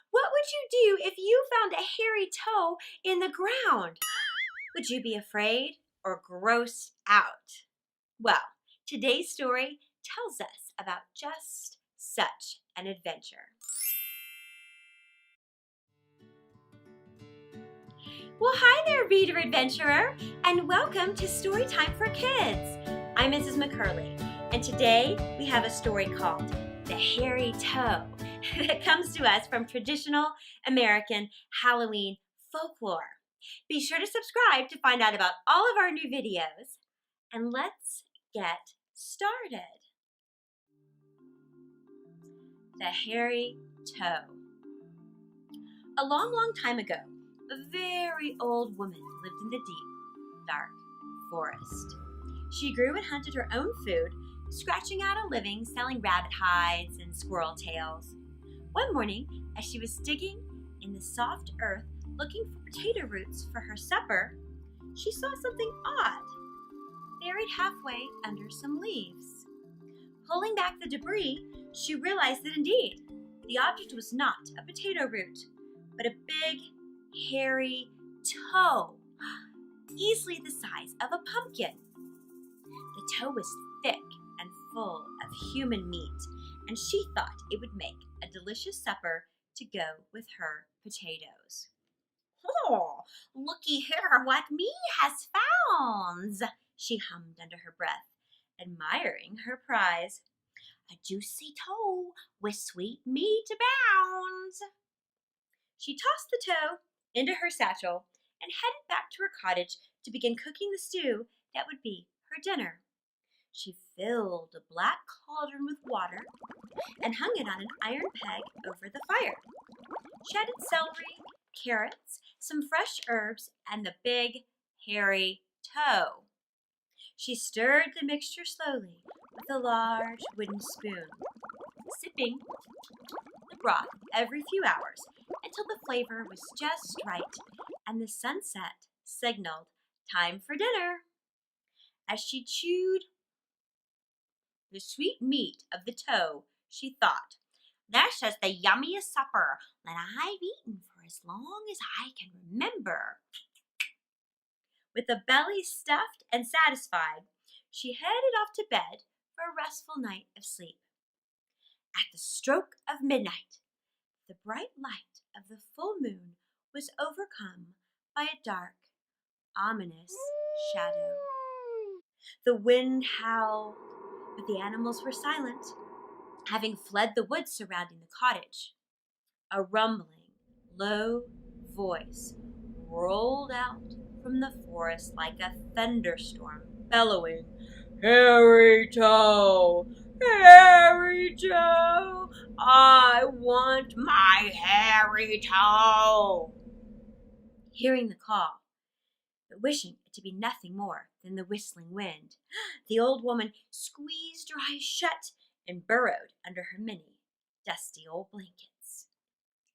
What would you do if you found a hairy toe in the ground? Would you be afraid or grossed out? Well, today's story tells us about just such an adventure. Well, hi there, reader adventurer, and welcome to Storytime for Kids. I'm Mrs. McCurley, and today we have a story called The Hairy Toe that comes to us from traditional American Halloween folklore. Be sure to subscribe to find out about all of our new videos, and let's get started. The Hairy Toe. A long, long time ago, a very old woman lived in the deep, dark forest. She grew and hunted her own food, scratching out a living selling rabbit hides and squirrel tails. One morning, as she was digging in the soft earth looking for potato roots for her supper, she saw something odd, buried halfway under some leaves. Pulling back the debris, she realized that indeed, the object was not a potato root, but a big, hairy toe, easily the size of a pumpkin. The toe was thick and full of human meat, and she thought it would make a delicious supper to go with her potatoes. "Oh, looky here what me has found," she hummed under her breath, admiring her prize. "A juicy toe with sweet meat abound." She tossed the toe into her satchel and headed back to her cottage to begin cooking the stew that would be her dinner. She filled a black cauldron with water and hung it on an iron peg over the fire. She added celery, carrots, some fresh herbs, and the big, hairy toe. She stirred the mixture slowly with a large wooden spoon, sipping the broth every few hours until the flavor was just right and the sunset signaled time for dinner. As she chewed the sweet meat of the toe, she thought, "This is the yummiest supper that I've eaten for as long as I can remember." With a belly stuffed and satisfied, she headed off to bed for a restful night of sleep. At the stroke of midnight, the bright light of the full moon was overcome by a dark, ominous shadow. The wind howled, but the animals were silent, having fled the woods surrounding the cottage. A rumbling, low voice rolled out from the forest like a thunderstorm, bellowing, "Hairy Toe! Hairy Toe! I want my hairy toe!" Hearing the call, but wishing it to be nothing more than the whistling wind, the old woman squeezed her eyes shut and burrowed under her many dusty old blankets.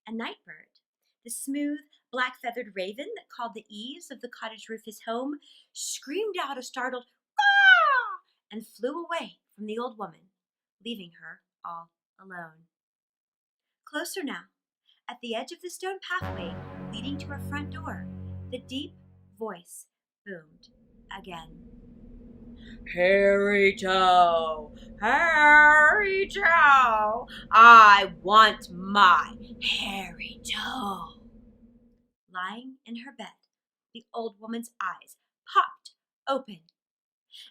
A night bird, the smooth, black-feathered raven that called the eaves of the cottage roof his home, screamed out a startled "caw" and flew away from the old woman, leaving her all alone. Closer now, at the edge of the stone pathway leading to her front door, the deep voice boomed again. "Hairy Toe! Hairy Toe! I want my hairy toe!" Lying in her bed, the old woman's eyes popped open,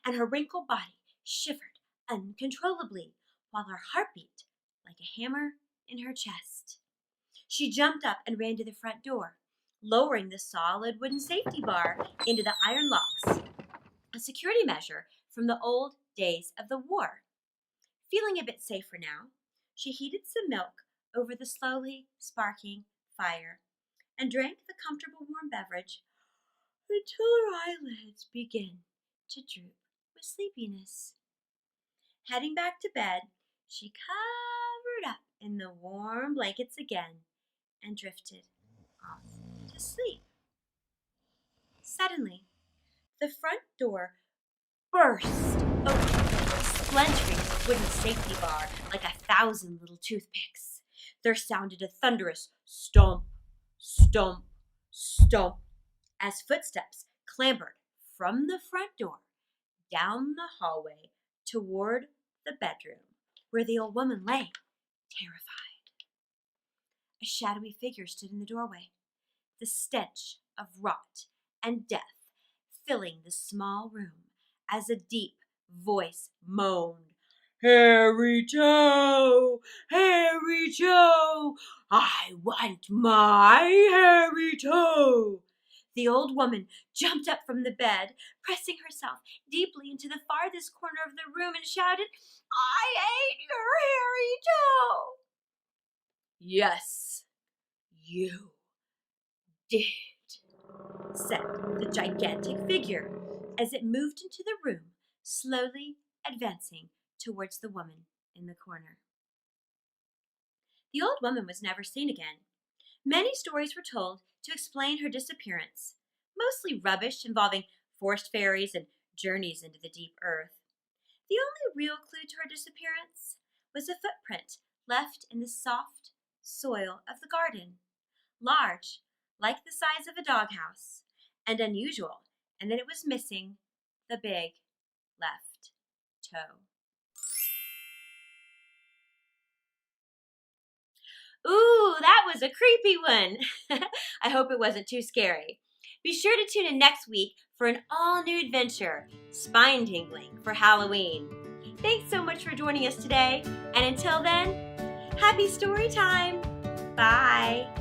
and her wrinkled body shivered uncontrollably, while her heart beat like a hammer in her chest. She jumped up and ran to the front door, lowering the solid wooden safety bar into the iron locks, a security measure from the old days of the war. Feeling a bit safer now, she heated some milk over the slowly sparking fire and drank the comfortable warm beverage until her eyelids began to droop with sleepiness. Heading back to bed, she covered up in the warm blankets again and drifted off to sleep. Suddenly, the front door burst open, splintering the wooden safety bar like 1,000 little toothpicks. there sounded a thunderous stomp, stomp, stomp as footsteps clambered from the front door down the hallway toward the bedroom where the old woman lay, terrified. A shadowy figure stood in the doorway, the stench of rot and death filling the small room as a deep voice moaned, "Hairy Toe! Hairy Toe! I want my hairy toe!" The old woman jumped up from the bed, pressing herself deeply into the farthest corner of the room, and shouted, "I ate your hairy toe!" "Yes, you did," said the gigantic figure as it moved into the room, slowly advancing towards the woman in the corner. The old woman was never seen again. Many stories were told to explain her disappearance, mostly rubbish involving forest fairies and journeys into the deep earth. The only real clue to her disappearance was a footprint left in the soft soil of the garden, large, like the size of a doghouse, and unusual in that it was missing the big left toe. Ooh, that was a creepy one. I hope it wasn't too scary. Be sure to tune in next week for an all-new adventure, spine-tingling for Halloween. Thanks so much for joining us today, and until then, happy story time. Bye.